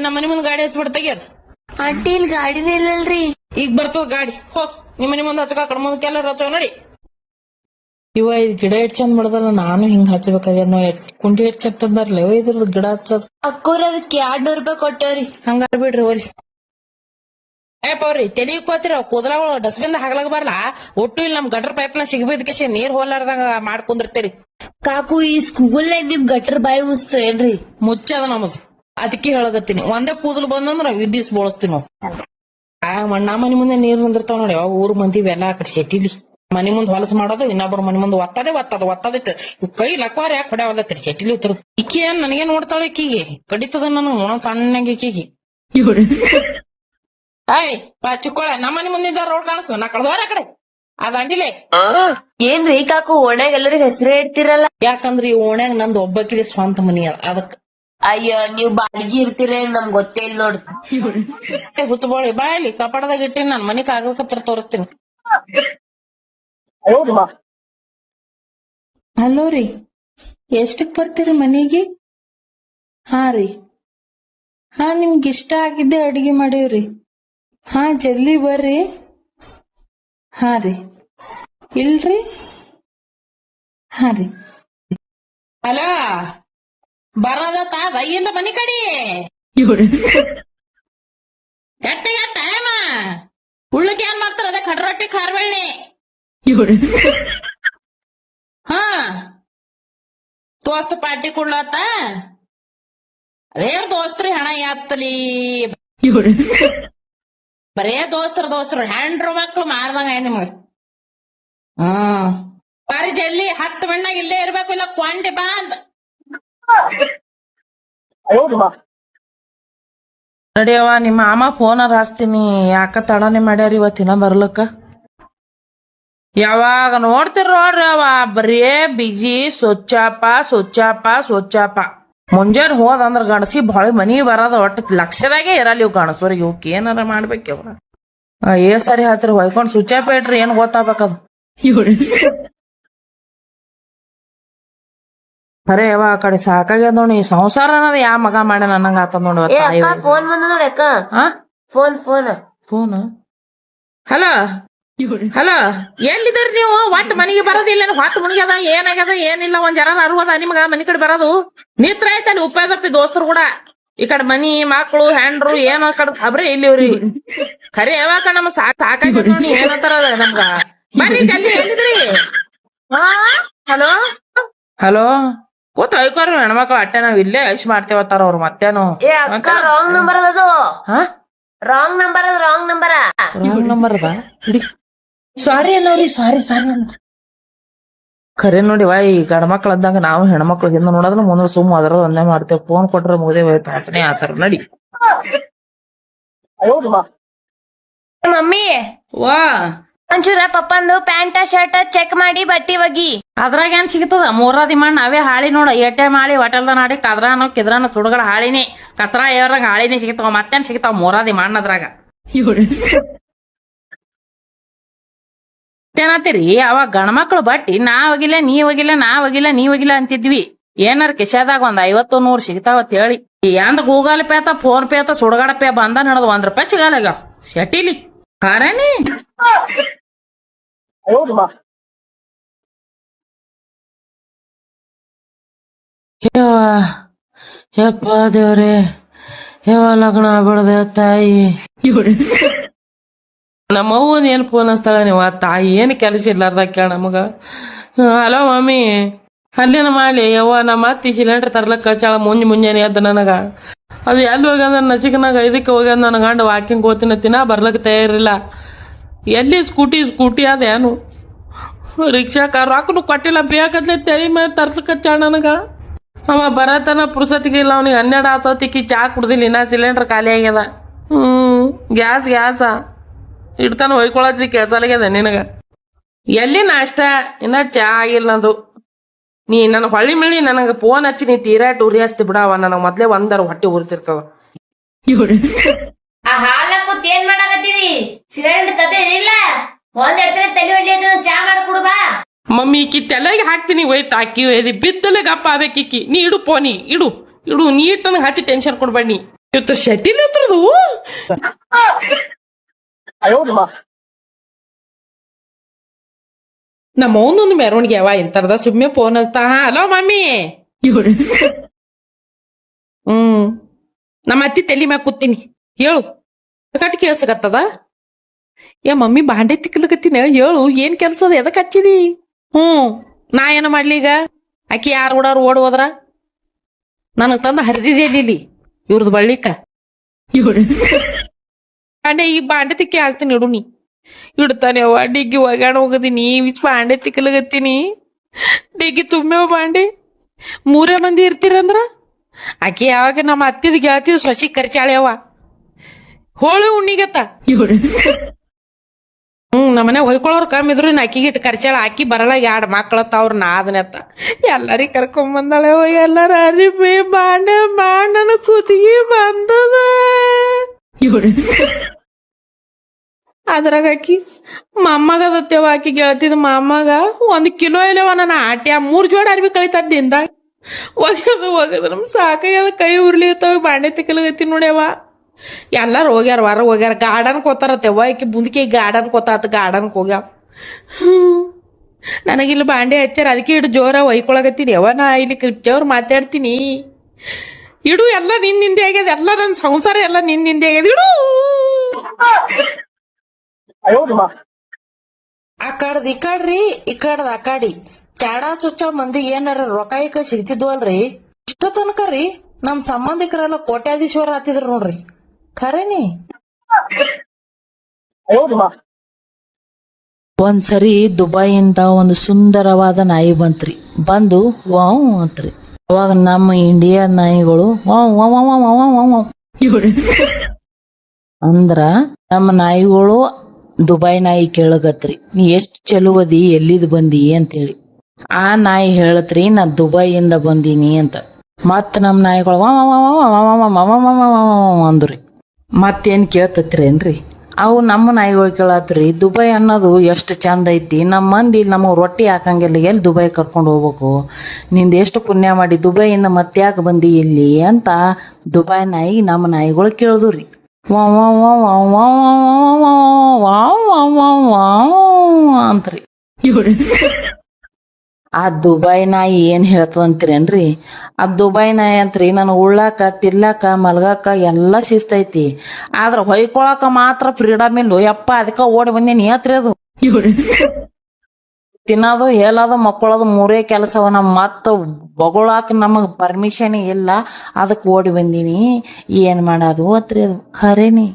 ನಮ್ಮ ಮನಿ ಮುಂದ್ ಗಾಡಿ ಹಚ್ಬಿಡ್ ತೆಗಿಯದ್. ಆಂಟಿ ಇಲ್ಲಿ ಗಾಡಿನೇ ಇಲ್ಲಲ್ರಿ. ಈಗ ಬರ್ತದ ಗಾಡಿ, ಹೋಗ್ ನಿಮ್ಮ ಮನಿ ಮುಂದ್ ಹಚ್ಚಕ ಕಡೆ ಮುಂದ್ ಕೆಲವ್ರು ಹಚ್ಚವ ನೋಡಿ. ಇವ ಇದ್ ಗಿಡ ಎಷ್ಟ್ ಚಂದ ಮಾಡದಲ್ಲ, ನಾನು ಹಿಂಗ್ ಹಚ್ಚಬೇಕಾಗ್ಯದ. ನಾವ್ ಕುಂಡಿ ಎಷ್ಟ್ ಚಂದ ತಂದಾರ್ಲ ಇದ್ರದ್ ಗಿಡ ಹಚ್ಚದ್. ಅಕ್ಕೋರ್ ಅದಕ್ಕೆ 200 ರೂಪಾಯಿ ಕೊಟ್ಟವ್ರಿ. ಹಂಗಾರ ಬಿಡ್ರಿ ಹೋಲಿ. ಪೌರಿ ತಲಿ ಕೋತಿರ ಕೂದಲಗಳು ಡಸ್ಟ್ಬಿನ್ ಹಾಕ್ಲಾಗ ಬರಲ್ಲ. ಒಟ್ಟು ಇಲ್ಲಿ ನಮ್ ಗಟರ್ ಪೈಪ್ ನ ಸಿಗಬಿದ್ಕೆ ನೀರ್ ಹೋಲಾರ್ದಂಗ ಮಾಡ್ಕೊಂಡಿರ್ತೀರಿ. ಕಾಕು ಈ ಸ್ಕೂಲ್ ನಿಮ್ ಗಟ್ರ ಬಾಯಿ ಮುಸ್ತೇನ್ರಿ? ಮುಚ್ಚದ ನಮ್ಮದು, ಅದಕ್ಕೆ ಹೇಳಗತ್ತೀನಿ. ಒಂದೇ ಕೂದಲು ಬಂದಂದ್ರ ವಿದ್ಯುತ್ ಬೋಳಿಸ್ತೀವಿ ನಾವು. ನಮ್ಮ ಮನಿ ಮುಂದೆ ನೀರ್ ನಿಂದಿರ್ತಾವ ನೋಡಿ, ಊರ್ ಮಂದಿ ಎಲ್ಲ ಆ ಕಡೆ ಶೆಟ್ಟಿಲಿ ಮನಿ ಮುಂದ್ ಹೊಲಸು ಮಾಡೋದು, ಇನ್ನೊಬ್ಬರ ಮನಿ ಮುಂದೆ ಒತ್ತದಿಟ್ಟು ಕೈ ಲಕ್ವಾರ ಯಾಕೆ ಹೊಡ್ಯಾವಲ್ಲತ್ರಿ ಶೆಟ್ಟಿಲಿ ಉತ್ತರದು. ಇಕ್ಕಿ ಏನ್ ನನಗೆ ನೋಡ್ತಾಳೆ, ಇಕ್ಕಿಗೆ ಕಡಿತದ ನಾನು ಸಣ್ಣಗೆ ಇಕ್ಕಿಗೆ. ಚಿಕ್ಕೋಳ ನಮ್ಮ ಮನಿ ಮುಂದಿದ್ದ ರೋಡ್ ಕಾಣಿಸ್ತು, ನಾ ಕಳ್ದೋರ ಆ ಕಡೆ ಅದ ಅಂಡಿಲೆ. ಏನ್ರಿ ಕಾಕು ಓಣ್ಯಾಗ ಎಲ್ಲರಿಗ ಹೆಸರೇ ಇಡ್ತಿರಲ್ಲ? ಯಾಕಂದ್ರ ಈ ಓಣ್ಯಾಗ ನಂದು ಒಬ್ಬಕಿದೆ ಸ್ವಂತ ಮನಿ ಅದ, ಅದಕ್. ಅಯ್ಯ ನೀವ್ ಬಾಡಿಗೆ ಇರ್ತೀರ ನಮ್ಗ್ ಗೊತ್ತೇ ಇಲ್ಲ ನೋಡ್ರಿ. ಹುಚ್ಚಬೋಳಿ ಬಾಯಲ್ಲಿ ಕಪಾಟದಾಗ ಇಟ್ಟಿನಿ, ನಾನ್ ಮನಿ ಕಾಗದಕತ್ರ ತೋರಿಸ್ತೀನಿ. ಹಲೋ ರೀ, ಎಷ್ಟಕ್ ಬರ್ತೀರಿ ಮನಿಗೆ? ಹಾ ರೀ, ಹಾ ನಿಮ್ಗೆ ಇಷ್ಟ ಆಗಿದ್ದೆ ಅಡಿಗೆ ಮಾಡೇವ್ರಿ. ಹಾ ಜಲ್ದಿ ಬರ್ರಿ. ಹಾ ರೀ, ಇಲ್ರಿ. ಹಾ ರೀ. ಹಲೋ, ಬರೋದತ್ತ ಇಲ್ಲ ಮನಿ ಕಡಿ ಗಟ್ಟಿಗೆ ಟೈಮ ಉಳ್ಳಕ್ಕೆ ಏನ್ ಮಾಡ್ತಾರ? ಅದೇ ಕಡ್ರೊಟ್ಟಿ ಖಾರಬಳ್ಳಿ. ಹಾ ದೋಸ್ತ ಪಾರ್ಟಿ ಕೊಡ್ಲತ್ತ. ಅದೇ ದೋಸ್ತ್ರಿ ಹಣ ಯಾತ್ತಲಿ, ಬರೇ ದೋಸ್ತರು ಹ್ಯಾಂಡ್ರು ಮಕ್ಳು ಮಾರ್ದಂಗ ಆಯ್ತು ನಿಮ್ಗ. ಬಾರಿ ಜಲ್ದಿ 10 ಮಣ್ಣಾಗ ಇಲ್ಲೇ ಇರ್ಬೇಕು, ಇಲ್ಲ ಕ್ವಾಂಟಿ ಬಾ ಅಂತ. ನಡಿಯವ್ವ, ನಿಮ್ಮ ಮಾಮ ಫೋನರ್ ಹಾಸ್ತೀನಿ. ಯಾಕ ತಡನೆ ಮಾಡ್ಯಾರ ಇವತ್ತಿನ ಬರ್ಲಕ್ಕ? ಯಾವಾಗ ನೋಡ್ತಿರ್ ನೋಡ್ರಿ ಅವ ಬರೀ ಬಿಜಿ, ಸ್ವಚ್ಛಪ್ಪ. ಮುಂಜಾನೆ ಹೋದಂದ್ರ ಗಣಸಿ ಬಾಳಿ ಮನಿ ಬರೋದ ಒಟ್ಟ ಲಕ್ಷದಾಗೆ ಇರಲ್ಲ ಇವ್ ಗಣಸೋರಿಗೆ. ಇವಕ್ ಏನಾರ ಮಾಡ್ಬೇಕವ. ಸರಿ ಹತ್ರಿ ಹೊಯ್ಕೊಂಡ್ ಸ್ವಿಚ್ ಇಟ್ರಿ, ಏನ್ ಗೊತ್ತಾಗ್ಬೇಕದು. ಅರೇ ಯವ್ವ ಆ ಕಡೆ ಸಾಕಾಗ್ಯದ ನೋಡಿ, ಸಂಸಾರ ಅನ್ನೋದು ಯಾ ಮಗ ಮಾಡ್ಯ ನನಂಗ ಆತದ ನೋಡಿ. ಫೋನ್ ಬಂದ ನೋಡಿ ಅಕ್ಕ. ಫೋನ್. ಹಲೋ ಎಲ್ಲಿದ್ದೀರಿ ನೀವು? ಒಟ್ಟು ಮನಿಗೆ ಬರೋದಿಲ್ಲ, ಹೊಟ್ಟು ಮುನಿಗ್ಯದ, ಏನಾಗ್ಯದ ಏನಿಲ್ಲ. ಒಂದ್ ಜರ ಅರ್ವದ ನಿಮ್ಗ ಮನಿ ಕಡೆ ಬರೋದು. ನಿತ್ರ ಐತಲ್ಲಿ ಉಪ್ಪಾದಪ್ಪಿ ದೋಸ್ತರು ಕೂಡ ಈ ಕಡೆ ಮನಿ ಮಕ್ಳು ಹ್ಯಾಂಡ್ರು ಏನೋ ಕಡೆ ಖಬ್ರಿ ಇಲ್ಲಿವ್ರಿ. ಖರೆ ಯಾವಾಗ ನಮ್ ಸಾಕಾಗ್ಯದ ನೋಡಿ, ಏನಂತಾರ ನಮ್ಗ. ಬರ್ರಿ ಜಲ್ದಿ, ಎಲ್ಲಿದ್ರಿ? ಹಲೋ ಕೂತ್ ಐಕೋರಿ ಹೆಣ್ಮಕ್ಳು ಅಟ್ಟೆ, ನಾವ್ ಇಲ್ಲೇ ಐಶ್ ಮಾಡ್ತೇವತ್ತಾರ ಅವ್ರು. ಮತ್ತೇನು ರಾಂಗ್ ನಂಬರ್ ಅದು. ರಾಂಗ್ ನಂಬರ್ ಅದ. ಸಾರಿ ಅನ್ನೋರಿ, ಸಾರಿ. ಖರೆ ನೋಡಿ ವಾ, ಈ ಗಂಡ್ಮಕ್ಳು ಅಂದಾಗ ನಾವು ಹೆಣ್ಮಕ್ಳು ಹಿಂದ ನೋಡೋದ್ರ ಮುಂದೆ ಸುಮ್ಮ ಅದರ ಒಂದೇ ಮಾಡ್ತೇವೆ. ಫೋನ್ ಕೊಟ್ರೆ ಮುಗ್ದೇ ಹೋಯ್ತು, ಹಸನೆ ಆತರ. ನಡಿ ಮಮ್ಮಿ, ವಾ ಒಂಚೂರ ಪಪ್ಪಂದು ಪ್ಯಾಂಟ ಶರ್ಟ್ ಚೆಕ್ ಮಾಡಿ ಬಟ್ಟಿ ಒಗಿ. ಅದ್ರಾಗ ಏನ್ ಸಿಗ್ತದ? 3 ದಿಮಾಣ್ ನಾವೇ ಹಾಳಿ ನೋಡ. ಎಟ್ಟೆ ಮಾಡಿ ಹೋಟೆಲ್ದ ನಾಡಿ ಕದ್ರಾನು ಕಿದ್ರಾನು ಸುಡುಗಳ ಹಾಳಿನೇ, ಕತ್ರ ಏವ್ರಾಗ ಹಾಳಿನೇ ಸಿಗ್ತಾವ. ಮತ್ತೇನ್ ಸಿಗ್ತಾವ 3 ದಿಮಾಣ್ ಅದ್ರಾಗ? ಏನತ್ತೀರಿ? ಅವಾಗ ಗಣಮಕ್ಳು ಬಟ್ಟಿ ನಾ ಒಗಿಲ್ಲ ನೀ ಒಗಿಲ್ಲ ಅಂತಿದ್ವಿ. ಏನಾರ ಕಿಶಾದಾಗ ಒಂದ್ 50-100 ಸಿಗ್ತಾವತ್ ಹೇಳಿ. ಎಂದ ಗೂಗಲ್ ಪೇ ಆತ, ಫೋನ್ ಪೇ ಆತ, ಸುಡಗಾಡ ಪೇ ಬಂದ ನಡದ್ ₹1 ಸಿಗಲ್ಲ ಶೆಟ್ಟಿಲಿ. ಖರೇನಿ ಯಪ್ಪ ದೇವ್ರೆ, ಲಗ್ನ ಬಿಡದೆ ತಾಯಿ. ನಮ್ಮವ್ವನ್ ಏನ್ ಫೋನ್ ಹಚ್ತಾಳ ನೀವು? ತಾಯಿ ಏನ್ ಕೆಲಸ ಇರ್ಲಾರ್ದಾಗ ಕೇಳ ನಮಗ. ಹಲೋ ಮಮ್ಮಿ, ಅಲ್ಲೇನ ಮಾಡ್ಲಿ ಯವ್ವ, ನಮ್ಮ ಅತ್ತಿ ಸಿಲಿಂಡರ್ ತರ್ಲಕ್ ಕಳ್ಚಾಳ ಮುಂಜಾನೆ ಎದ್ದ ನನಗ. ಅದು ಎಲ್ಲಿ ಹೋಗ್ಯದ ನಚಿಕನಾಗ, ಇದಕ್ಕೆ ಹೋಗ್ಯದ. ನನ್ನ ಗಂಡ ವಾಕಿಂಗ್ ಹೋತಿನ ಬರ್ಲಕ್ ತಯಾರಿಲ್ಲ. ಎಲ್ಲಿ ಸ್ಕೂಟಿ ಅದೇನು ರಿಕ್ಷಾ ಕಾರ್ ರೊಕ್ಕನು ಕೊಟ್ಟಿಲ್ಲ, ಬೇಕತ್ಲೆ ತೆರಿ ಮೇಲೆ ತರ್ಲಕ್ ಹಚ್ಚಾಳ ನನಗ. ಅವ ಬರತನ ಪುರ್ಸತಿಗೆ ಇಲ್ಲ, ಅವ್ನಿಗೆ 12 ಆತತಿಕ್ಕಿ ಚಾ ಕುಡ್ದಿಲ್ಲ, ಇನ್ನ ಸಿಲಿಂಡರ್ ಖಾಲಿ ಆಗ್ಯದ. ಗ್ಯಾಸ್ ಇಡ್ತಾನ ಹೊಯ್ಕೊಳತಿ ಕೆಲ್ಸಲಾಗ್ಯದ ನಿನಗ. ಎಲ್ಲಿ ನಾಷ್ಟ ಇನ್ನ ಚಾ ಆಗಿಲ್ಲ ನಂದು. ನೀ ನನ್ ಹೊಳ್ಳಿ ಮಿಳಿ ನನಗ ಫೋನ್ ಹಚ್ಚಿ ನೀ ತೀರಾ ಟೂರಿ ಹಚ್ತಿ ಬಿಡವ. ನನಗ್ ಮೊದ್ಲೇ ಒಂದರ ಹೊಟ್ಟೆ ಉರಿತಿರ್ತಾವ. ಹಾಲ ಕೂತ್ ಏನ್ ಮಾಡಾಕತ್ತೀವಿ? ಸಿಲಿಂಡರ್ ತದೇನಿಲ್ಲ, ಒಂದೆರಡು ತಲೆ ಹೊಡ್ಲಿ ಚಾ ಮಾಡ್ಕೊಡು ಬಾ. ಮಮ್ಮಿ ಈಕಿ ತಲೆಗೆ ಹಾಕ್ತೀನಿ, ವೈಟ್ ಹಾಕಿ ಬಿದ್ದಲೆ ಗಪ್ಪ ಆಗ್ಬೇಕಿಕ್ಕಿ. ನೀ ಇಡು ಫೋನಿ, ಇಡು ನೀಟ್ ನನಗೆ ಹಚ್ಚಿ ಟೆನ್ಷನ್ ಕೊಡ್ಬೇಡಿ. ಇವತ್ತು ಶೆಟ್ಟಿಲ್ ಹತ್ರದು ನಮ್ಮ ಅವನೊಂದು ಮೆರವಣಿಗೆ ಯಾವ ಇಂತರ್ದ ಸುಮ್ಮನೆ ಫೋನ್ ಹಚ್ತಾ ಹಲೋ ಮಮ್ಮಿ ನಮ್ಮ ಅತ್ತಿ ತಲಿ ಮ್ಯಾಗ ಕೂತೀನಿ ಹೇಳು ಕಟ್ ಕೇಳ್ಸಕತ್ತದ ಏ ಮಮ್ಮಿ ಬಾಂಡೆ ತಿಕ್ಲಕತ್ತೀನಿ ಹೇಳು ಏನ್ ಕೆಲ್ಸ ಅದ ಎದಕ್ ಹಚ್ಚಿದಿ ನಾ ಏನ ಮಾಡ್ಲಿ ಈಗ ಆಕಿ ಯಾರು ಓಡಾರು ಓಡ್ ಹೋದ್ರ ನನಗ್ ತಂದ ಹರಿದಿದೆ ಇಲ್ಲಿ ಇವ್ರದ್ ಬಳ್ಳಿಕ ಬಾಂಡೆ ಈಗ ಬಾಂಡೆ ತಿಕ್ಕಿ ಹಾಕ್ತೀನಿ ಇಡು ನೀ ಇಡ್ತಾನೆ ಅವ್ವ ಡಿಗ್ಗಿ ಒಗಾಣ ಹೋಗದೀನಿ ಬಾಂಡೆ ತಿಕ್ಕಲಗತ್ತೀನಿ ಡಿಗ್ಗಿ ತುಂಬೇವ ಬಾಂಡೆ 3 ಮಂದಿ ಇರ್ತೀರಂದ್ರ ಆಕಿ ಯಾವಾಗ ನಮ್ಮ ಅತ್ತಿದ ಗೆಳತಿದ್ ಸೊಸಿ ಕರ್ಚಾಳ್ಯವ ಹೋಳಿ ಉಣ್ಣಿಗತ್ತ ನಮ್ಮನೆ ಹೊಯ್ಕೊಳ್ಳೋರ್ ಕಮ್ಮಿ ಇದ್ರು ಅಕ್ಕಿಗೆ ಇಟ್ಟು ಕರ್ಚಾಳ ಆಕಿ ಬರಲ್ಲ 2 ಮಕ್ಳತ್ತ ಅವ್ರ ನಾದನೆತ್ತ ಎಲ್ಲಾರಿ ಕರ್ಕೊಂಡ್ ಬಂದಾಳೆ ಎಲ್ಲಾರ ಅರಿಮೆ ಬಾಂಡನ ಕುದಿಗಿ ಬಂದದ ಅದ್ರಾಗ ಆಕಿ ಮೊಮ್ಮಗದತ್ತೇವ ಆಕಿ ಗೆಳತಿದ ಮೊಮ್ಮಗ 1 ಕಿಲೋ ಇಲ್ಲವ ನನ್ನ ಆಟ್ಯ 3 ಜೋಡಿ ಅರ್ಬಿ ಕಳಿತದ್ದಿಂದ ಒಗದ ನಮ್ ಸಾಕಾಗ್ಯದ ಕೈ ಉರ್ಲಿತಾವ ಬಾಂಡೆ ತಿಕ್ಕಲಗತ್ತಿ ನೋಡ್ಯವ ಎಲ್ಲಾರು ಹೋಗ್ಯಾರ ಹೊರ ಹೋಗ್ಯಾರ ಗಾರ್ಡನ್ ಕೋತಾರತ್ತೆವ್ವ ಆಕಿ ಮುಂದಕ್ಕೆ ಗಾರ್ಡನ್ ಕೋತಾತ ಗಾರ್ಡನ್ ಹೋಗ್ಯಾವ ನನಗಿಲ್ಲಿ ಬಾಂಡೆ ಹಚ್ಚಾರ ಅದಕ್ಕೆ ಇಡು ಜೋರ ಒಯ್ಕೊಳಗತ್ತೀನಿ ಯಾವ ನಾ ಇಲ್ಲಿ ಜೋರ್ ಮಾತಾಡ್ತೀನಿ ಇಡು ಎಲ್ಲ ನಿಂದೆ ಆಗ್ಯದ ಎಲ್ಲ ನನ್ ಸಂಸಾರ ಎಲ್ಲ ನಿಂದೆ ಆಗ್ಯದ ಇಡು ಆ ಕಡ್ದ ಈ ಕಡ್ರಿ ಈ ಕಡ್ದ ಆ ಕಡಿ ಚಾಡ ಚುಚ್ಚ ಮಂದಿ ಏನಾರ ರೊಕ್ಕ ಸಿಗ್ತಿದ್ವಲ್ರಿ ಇಷ್ಟ ತನಕ ರೀ ನಮ್ ಸಂಬಂಧಿಕರೆಲ್ಲ ಕೋಟ್ಯಾಧೀಶ್ವರ ಆತಿದ್ರು ನೋಡ್ರಿ ಖರೇನಿ ಒಂದ್ಸರಿ ದುಬೈಯಿಂದ ಒಂದು ಸುಂದರವಾದ ನಾಯಿ ಬಂತ್ರಿ ಬಂದು ವಾವ್ ಅಂತ್ರಿ ಅವಾಗ ನಮ್ಮ ಇಂಡಿಯಾ ನಾಯಿಗಳು wow wow wow wow wow wow ಅಂದ್ರ ನಮ್ಮ ನಾಯಿಗಳು ದುಬೈ ನಾಯಿ ಕೇಳಗತ್ರಿ ನೀ ಎಷ್ಟ್ ಚಲುವದಿ ಎಲ್ಲಿದ್ ಬಂದಿ ಅಂತೇಳಿ ಆ ನಾಯಿ ಹೇಳತ್ರಿ ನಾ ದುಬೈಯಿಂದ ಬಂದೀನಿ ಅಂತ ಮತ್ ನಮ್ ನಾಯಿಗಳು ಅಂದ್ರಿ ಮತ್ತೇನ್ ಕೇಳ್ತತ್ರೇನ್ರಿ ಅವು ನಮ್ಮ ನಾಯಿಗಳು ಕೇಳತ್ರಿ ದುಬೈ ಅನ್ನೋದು ಎಷ್ಟು ಚಂದ ಐತಿ ನಮ್ಮ ಮಂದಿ ನಮಗ್ ರೊಟ್ಟಿ ಹಾಕಂಗಿಲ್ಲ ಎಲ್ಲಿ ದುಬೈ ಕರ್ಕೊಂಡು ಹೋಗ್ಬೇಕು ನಿಂದ ಎಷ್ಟು ಪುಣ್ಯ ಮಾಡಿ ದುಬೈಯಿಂದ ಮತ್ತ್ಯಾಕೆ ಬಂದಿ ಇಲ್ಲಿ ಅಂತ ದುಬೈ ನಾಯಿ ನಮ್ಮ ನಾಯಿಗಳು ಕೇಳುದ್ರಿ ಅಂತ್ರಿ ಆ ದುಬೈ ನಾಯಿ ಏನ್ ಹೇಳ್ತದಂತೀರೇನ್ರಿ ಆ ದುಬೈ ನಾಯಿ ಅಂತ್ರಿ ನಾನು ಉಳ್ಳಾಕ ತಿರ್ಲಾಕ ಮಲ್ಗಾಕ ಎಲ್ಲಾ ಶಿಸ್ತೈತಿ ಆದ್ರ ಹೊಯ್ಕೊಳಕ ಮಾತ್ರ ಫ್ರೀಡಮ್ ಇಲ್ಲು ಯಪ್ಪ ಅದಕ್ಕ ಓಡಿ ಬಂದೇನಿ ಹೇಳ್ತ್ರಿ ಅದು ತಿನ್ನೋದು ಹೇಳೋದು ಮಕ್ಕಳೋದು 3 ಕೆಲಸವ ನಮ್ ಮತ್ತ ಬೊಗಳಾಕ ನಮಗ್ ಪರ್ಮಿಷನ್ ಇಲ್ಲ ಅದಕ್ ಓಡಿ ಬಂದೀನಿ ಏನ್ ಮಾಡೋದು ಅತ್ರಿ ಅದು ಖರೇನಿ